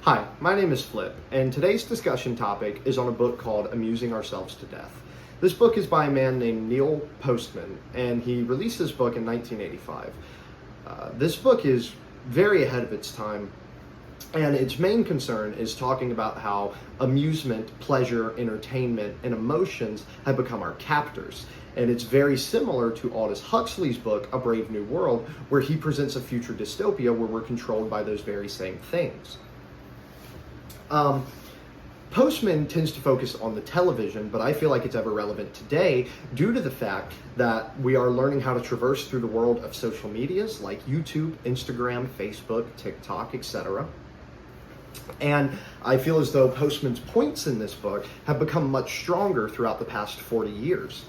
Hi, my name is Flip, and today's discussion topic is on a book called Amusing Ourselves to Death. This book is by a man named Neil Postman, and he released this book in 1985. This book is very ahead of its time, and its main concern is talking about how amusement, pleasure, entertainment, and emotions have become our captors. And it's very similar to Aldous Huxley's book, A Brave New World, where he presents a future dystopia where we're controlled by those very same things. Postman tends to focus on the television, but I feel like it's ever relevant today due to the fact that we are learning how to traverse through the world of social medias like YouTube, Instagram, Facebook, TikTok, etc. And I feel as though Postman's points in this book have become much stronger throughout the past 40 years.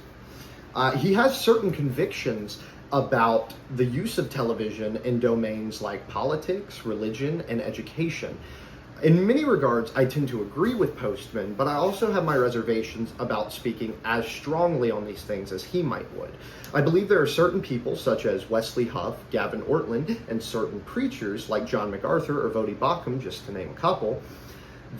He has certain convictions about the use of television in domains like politics, religion, and education. In many regards, I tend to agree with Postman, but I also have my reservations about speaking as strongly on these things as he might would. I believe there are certain people, such as Wesley Huff, Gavin Ortlund, and certain preachers like John MacArthur or Voddie Baucham, just to name a couple,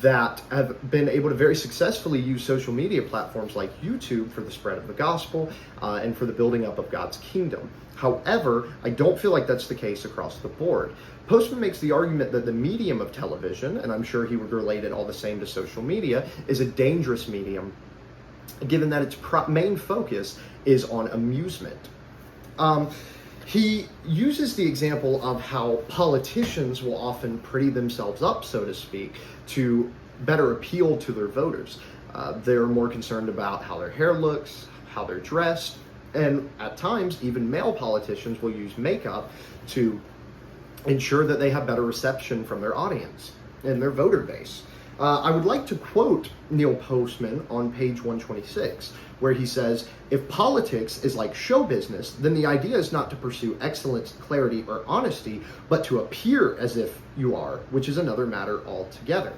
that have been able to very successfully use social media platforms like YouTube for the spread of the gospel and for the building up of God's kingdom. However, I don't feel like that's the case across the board. Postman makes the argument that the medium of television, and I'm sure he would relate it all the same to social media, is a dangerous medium, given that its main focus is on amusement. He uses the example of how politicians will often pretty themselves up, so to speak, to better appeal to their voters. They're more concerned about how their hair looks, how they're dressed, and at times, even male politicians will use makeup to ensure that they have better reception from their audience and their voter base. I would like to quote Neil Postman on page 126, where he says, "If politics is like show business, then the idea is not to pursue excellence, clarity, or honesty, but to appear as if you are, which is another matter altogether."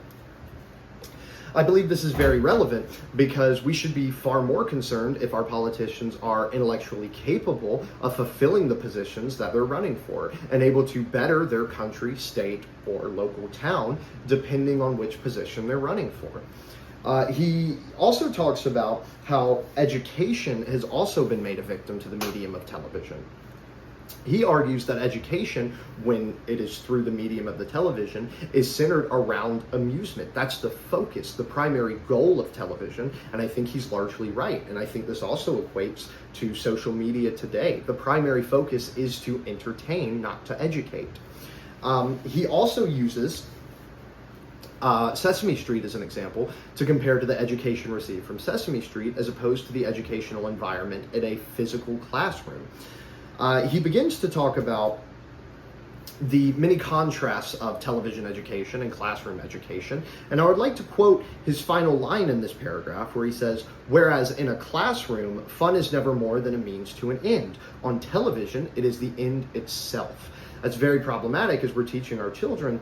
I believe this is very relevant because we should be far more concerned if our politicians are intellectually capable of fulfilling the positions that they're running for and able to better their country, state, or local town, depending on which position they're running for. He also talks about how education has also been made a victim to the medium of television. He argues that education, when it is through the medium of the television, is centered around amusement. That's the focus, the primary goal of television, and I think he's largely right. And I think this also equates to social media today. The primary focus is to entertain, not to educate. He also uses Sesame Street as an example to compare to the education received from Sesame Street as opposed to the educational environment in a physical classroom. He begins to talk about the many contrasts of television education and classroom education, and I would like to quote his final line in this paragraph where he says, "Whereas in a classroom, fun is never more than a means to an end. On television, it is the end itself." That's very problematic as we're teaching our children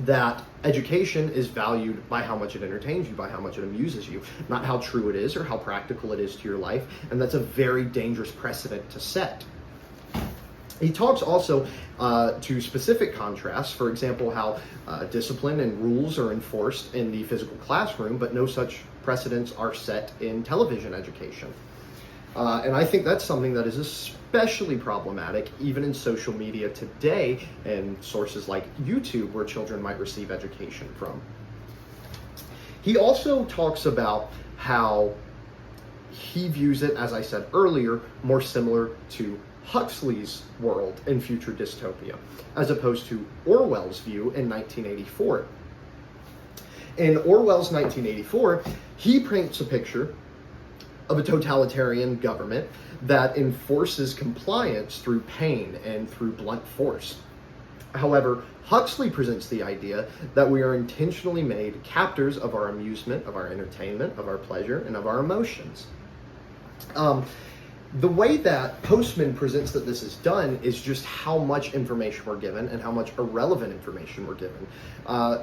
that education is valued by how much it entertains you, by how much it amuses you, not how true it is or how practical it is to your life, and that's a very dangerous precedent to set. He talks also to specific contrasts, for example, how discipline and rules are enforced in the physical classroom, but no such precedents are set in television education. And I think that's something that is especially problematic even in social media today and sources like YouTube where children might receive education from. He also talks about how he views it, as I said earlier, more similar to Huxley's world in future dystopia, as opposed to Orwell's view in 1984. In Orwell's 1984, he paints a picture of a totalitarian government that enforces compliance through pain and through blunt force. However, Huxley presents the idea that we are intentionally made captors of our amusement, of our entertainment, of our pleasure, and of our emotions. The way that Postman presents that this is done is just how much information we're given and how much irrelevant information we're given.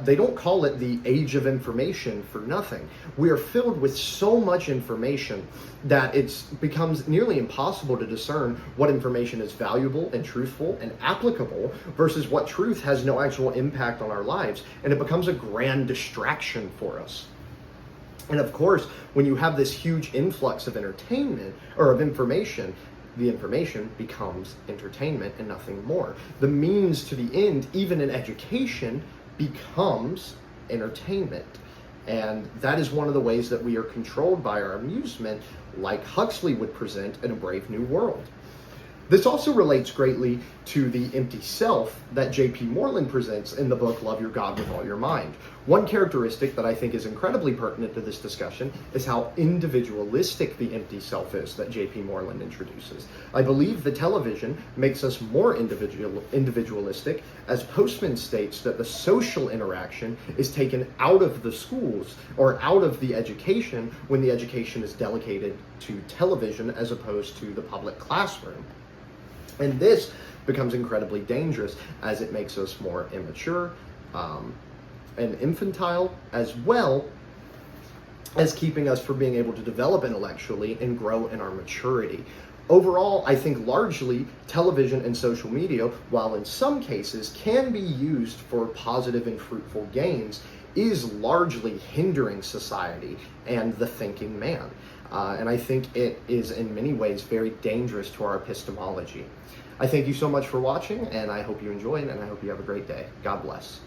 They don't call it the age of information for nothing. We are filled with so much information that it becomes nearly impossible to discern what information is valuable and truthful and applicable versus what truth has no actual impact on our lives, and it becomes a grand distraction for us. And of course, when you have this huge influx of entertainment or of information, the information becomes entertainment and nothing more. The means to the end, even in education, becomes entertainment. And that is one of the ways that we are controlled by our amusement, like Huxley would present in A Brave New World. This also relates greatly to the empty self that J.P. Moreland presents in the book Love Your God with All Your Mind. One characteristic that I think is incredibly pertinent to this discussion is how individualistic the empty self is that J.P. Moreland introduces. I believe the television makes us more individualistic, as Postman states that the social interaction is taken out of the schools or out of the education when the education is delegated to television as opposed to the public classroom. And this becomes incredibly dangerous as it makes us more immature and infantile, as well as keeping us from being able to develop intellectually and grow in our maturity. Overall, I think largely television and social media, while in some cases can be used for positive and fruitful gains, is largely hindering society and the thinking man. And I think it is in many ways very dangerous to our epistemology. I thank you so much for watching, and I hope you enjoyed, and I hope you have a great day. God bless.